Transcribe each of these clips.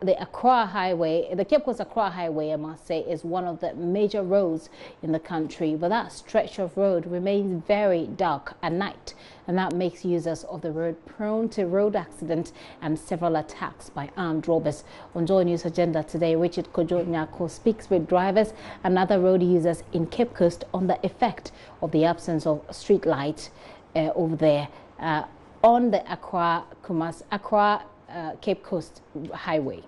the Accra Highway, the Cape Coast Accra Highway, I must say, is one of the major roads in the country. But that stretch of road remains very dark at night, and that makes users of the road prone to road accidents and several attacks by armed robbers. On JoyNews Agenda today, Richard Kojo speaks with drivers and other road users in Cape Coast on the effect of the absence of street light over there on the Accra-Cape Coast Highway.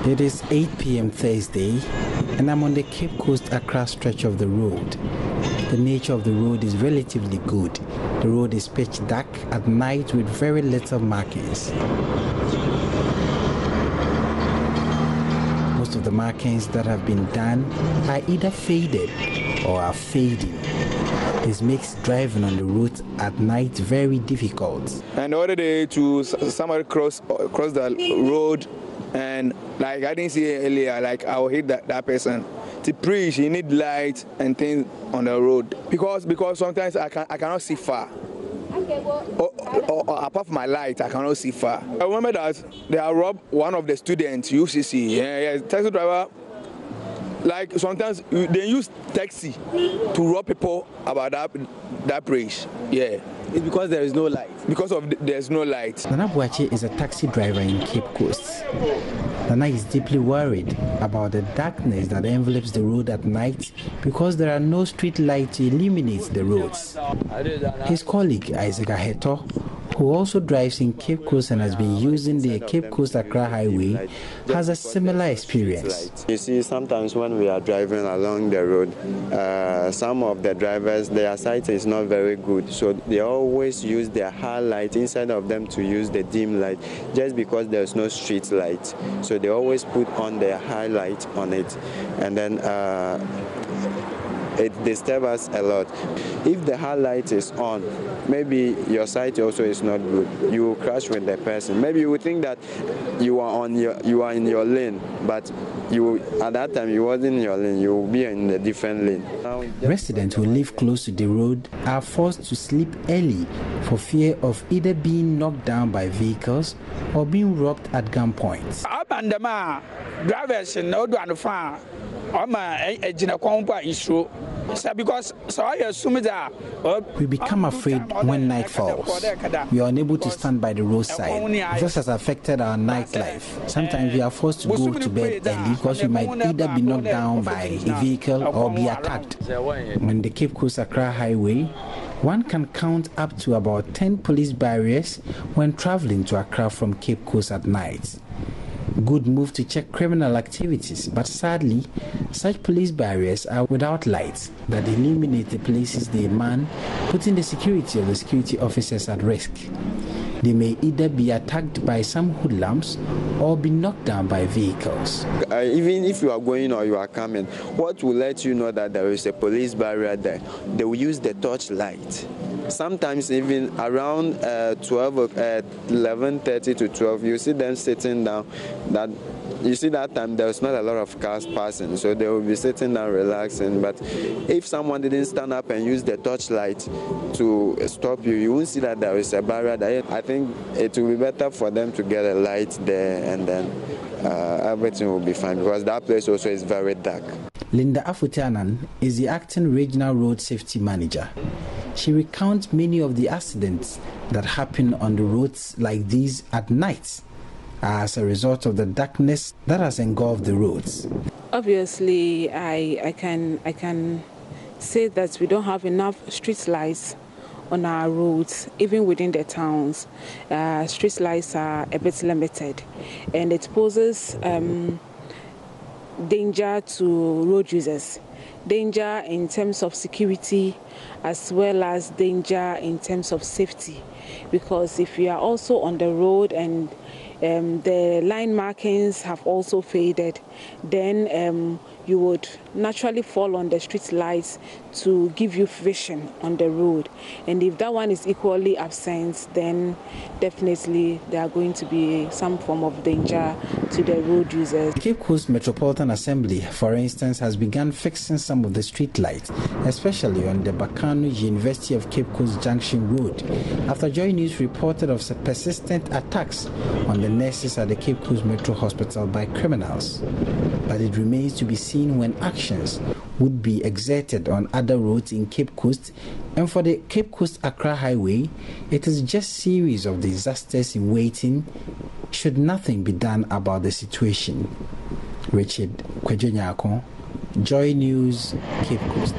It is 8 p.m. Thursday, and I'm on the Cape Coast Accra stretch of the road. The nature of the road is relatively good. The road is pitch dark at night with very little markings. Most of the markings that have been done are either faded or are fading. This makes driving on the road at night very difficult. And the other day, somebody cross the road, and like I didn't see it earlier, like I will hit that person. To preach, you need light and things on the road because sometimes I cannot see far. Or apart from my light, I cannot see far. I remember that they have robbed one of the students, UCC. Yeah, taxi driver. Like sometimes they use taxi to rob people about that bridge. Yeah. It's because there is no light. Because there's no light. Nana Buache is a taxi driver in Cape Coast. Nana is deeply worried about the darkness that envelops the road at night because there are no street lights to illuminate the roads. His colleague Isaac Aheto, who also drives in Cape Coast and has been using the Cape Coast Accra Highway, has a similar experience. You see, sometimes when we are driving along the road, some of the drivers, their sight is not very good, so they always use their high light instead of them to use the dim light, just because there's no street light. So they always put on their high light on it, and then it disturbs us a lot. If the high light is on, maybe your sight also is not good. You will crash with the person. Maybe you would think that you are in your lane, but at that time you wasn't in your lane. You will be in a different lane. Residents who live close to the road are forced to sleep early for fear of either being knocked down by vehicles or being robbed at gunpoint. Up and the drivers in no one farm. We become afraid when night falls. We are unable to stand by the roadside. This has affected our nightlife. Sometimes we are forced to go to bed early because we might either be knocked down by a vehicle or be attacked. On the Cape Coast Accra Highway, one can count up to about 10 police barriers when traveling to Accra from Cape Coast at night. Good move to check criminal activities, but sadly, such police barriers are without lights that illuminate the places they man, putting the security of the security officers at risk. They may either be attacked by some hoodlums or be knocked down by vehicles. Even if you are going or you are coming, what will let you know that there is a police barrier there? They will use the torch light. Sometimes even around 11:30 to 12, you see them sitting down. You see that time there's not a lot of cars passing, so they will be sitting down relaxing. But if someone didn't stand up and use the torchlight to stop you, you won't see that there is a barrier there. I think it will be better for them to get a light there, and then everything will be fine, because that place also is very dark. Linda Afutianan is the acting regional road safety manager. She recounts many of the accidents that happen on the roads like these at night as a result of the darkness that has engulfed the roads. Obviously, I can say that we don't have enough street lights on our roads, even within the towns. Street lights are a bit limited, and it poses danger to road users. Danger in terms of security, as well as danger in terms of safety, because if you are also on the road and the line markings have also faded, then you would naturally fall on the street lights to give you vision on the road. And if that one is equally absent, then definitely there are going to be some form of danger to the road users. Cape Coast Metropolitan Assembly, for instance, has begun fixing some of the street lights, especially on the Bakano University of Cape Coast Junction Road, after JoyNews reported of persistent attacks on the nurses at the Cape Coast Metro Hospital by criminals. But it remains to be seen when actions would be exerted on other roads in Cape Coast. And for the Cape Coast Accra Highway, it is just a series of disasters in waiting should nothing be done about the situation. Richard Kwejonyako, JoyNews, Cape Coast.